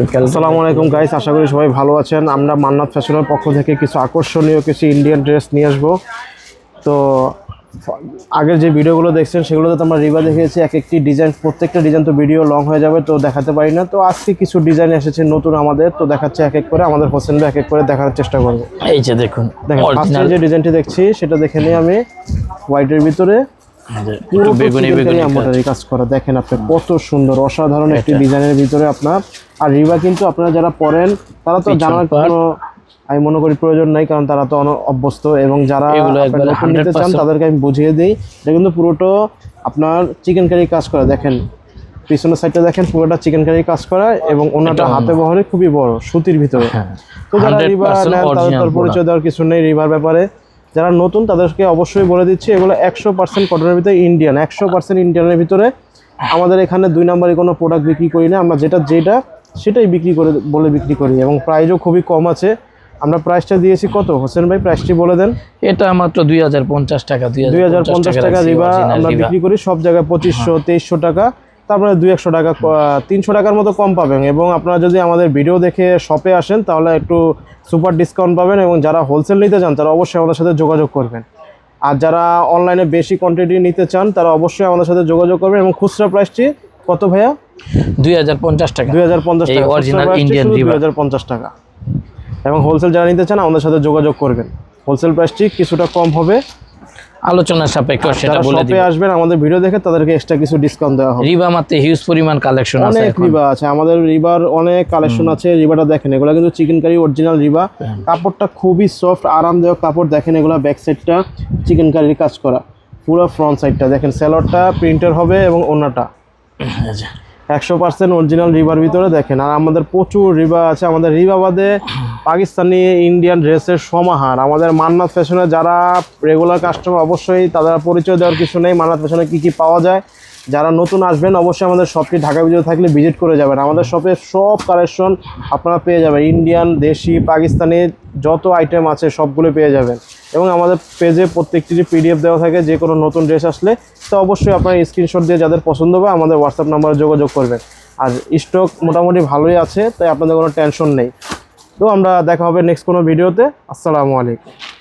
আসসালামু আলাইকুম গাইস, আশা করি সবাই ভালো আছেন। আমরা মান্নাত ফ্যাশনের পক্ষ থেকে কিছু আকর্ষণীয় কিছু ইন্ডিয়ান ড্রেস নিয়ে আসবো। তো আগের যে ভিডিওগুলো দেখছেন সেগুলোতে তো আমরা রিবা দেখিয়েছি এক একটি ডিজাইন, প্রত্যেকটা ডিজাইন তো ভিডিও লং হয়ে যাবে, তো দেখাতে পারি না। তো আজকে কিছু ডিজাইন এসেছে নতুন আমাদের, তো দেখাচ্ছে এক এক করে, আমাদের হোসেন ভাই এক এক করে দেখার চেষ্টা করবো। এই যে দেখুন, ফার্স্টে যে ডিজাইনটি দেখছি সেটা দেখে নিই আমি। হোয়াইটের ভিতরে পুরো বেগুনি এমব্রয়ডারি কাজ করা, দেখেন আপনি কত সুন্দর, অসাধারণ একটি ডিজাইনের ভিতরে আপনার। আর রিবা কিন্তু আপনারা যারা পরেন তারা তো জানার কোনো আমি মনে করি প্রয়োজন নাই, কারণ তারা তো অভ্যস্ত। এবং যারা নতুন নিতে চান তাদেরকে আমি বুঝিয়ে দিই, এটা কিন্তু পুরোটা আপনার চিকেন কারি কাজ করা। দেখেন পিছনের সাইডটা দেখেন, পুরোটা চিকেন কারি কাজ করা এবং ওনাটা হাতে বহরে খুবই বড় সুতির ভিতরে। তো যারা রিবা নেন তাদের পরিচয় দেওয়ার কিছু নেই রিবার ব্যাপারে। যারা নতুন তাদেরকে অবশ্যই বলে দিচ্ছি, এগুলো 100% কটনের ভিতরে ইন্ডিয়ান, 100% ইন্ডিয়ানের ভিতরে। আমাদের এখানে 2 নম্বরে কোনো প্রোডাক্ট বিক্রি করি না, আমরা যেটা সেটাই বিক্রি করি এবং প্রাইসও খুবই কম আছে। আমরা প্রাইসটা দিয়েছি কত হোসেন ভাই, প্রাইসটি বলে দেন। এটা মাত্র 2050 টাকা। 2050 টাকা রিবা আমরা বিক্রি করি সব জায়গায় 2500 2300 টাকা। তারপরে 200 টাকা 300 টাকার মতো কম পাবেন। এবং আপনারা যদি আমাদের ভিডিও দেখে শপে আসেন তাহলে একটু সুপার ডিসকাউন্ট পাবেন। এবং যারা হোলসেল নিতে চান তারা অবশ্যই আমাদের সাথে যোগাযোগ করবেন। আর যারা অনলাইনে বেশি কোয়ান্টিটি নিতে চান তারা অবশ্যই আমাদের সাথে যোগাযোগ করবেন। এবং খুচরা প্রাইসটি কত ভাইয়া? 2050 টাকা। 2050 টাকা অরিজিনাল ইন্ডিয়ান রিবা, 2050 টাকা। এবং হোলসেল যারা নিতে চান আমাদের সাথে যোগাযোগ করবেন, হোলসেল প্রাইসটি কিছুটা কম হবে, আলোচনার সাপেক্ষে সেটা বলে দিই। আসবেন আমাদের ভিডিও দেখে তাদেরকে এক্সট্রা কিছু ডিসকাউন্ট দেওয়া হবে। রিবা মাত্র হিউজ পরিমাণ কালেকশন আছে, অনেক রিবা আছে আমাদের, রিবার অনেক কালেকশন আছে। রিবাটা দেখেন, এগুলো কিন্তু চিকেন কারি অরিজিনাল রিবা, কাপড়টা খুবই সফট আরামদায়ক কাপড়। দেখেন এগুলো ব্যাক সাইডটা চিকেন কারির কাজ করা, পুরো ফ্রন্ট সাইডটা দেখেন সেলরটা প্রিন্টার হবে এবং ওনাটা 100% অরিজিনাল রিবার ভিতরে দেখেন। আর আমাদের প্রচুর রিবা আছে, আমাদের রিবা বাদে পাকিস্তানি ইন্ডিয়ান ড্রেসের সমাহার। আমাদের মান্নাত ফ্যাশনে যারা রেগুলার কাস্টমার অবশ্যই তাদের পরিচয় দেওয়ার কিছু নেই, মান্নাত ফ্যাশনে কী কী পাওয়া যায়। যারা নতুন আসবেন অবশ্যই আমাদের শপটি ঢাকা ভিতরে থাকলে ভিজিট করে যাবেন। আমাদের শপে সব কালেকশন আপনারা পেয়ে যাবেন, ইন্ডিয়ান দেশি পাকিস্তানি যত আইটেম আছে সবগুলো পেয়ে যাবেন। এবং আমাদের পেজে প্রত্যেকটি PDF দেওয়া থাকে, যে কোনো নতুন ড্রেস আসলে তো অবশ্যই আপনারা স্ক্রিনশট দিয়ে যাদের পছন্দ হবে আমাদের হোয়াটসঅ্যাপ নাম্বারে যোগাযোগ করবেন। আর স্টক মোটামুটি ভালোই আছে, তাই আপনাদের কোনো টেনশন নেই। তো আমরা দেখা হবে নেক্সট কোনো ভিডিওতে। আসসালামু আলাইকুম।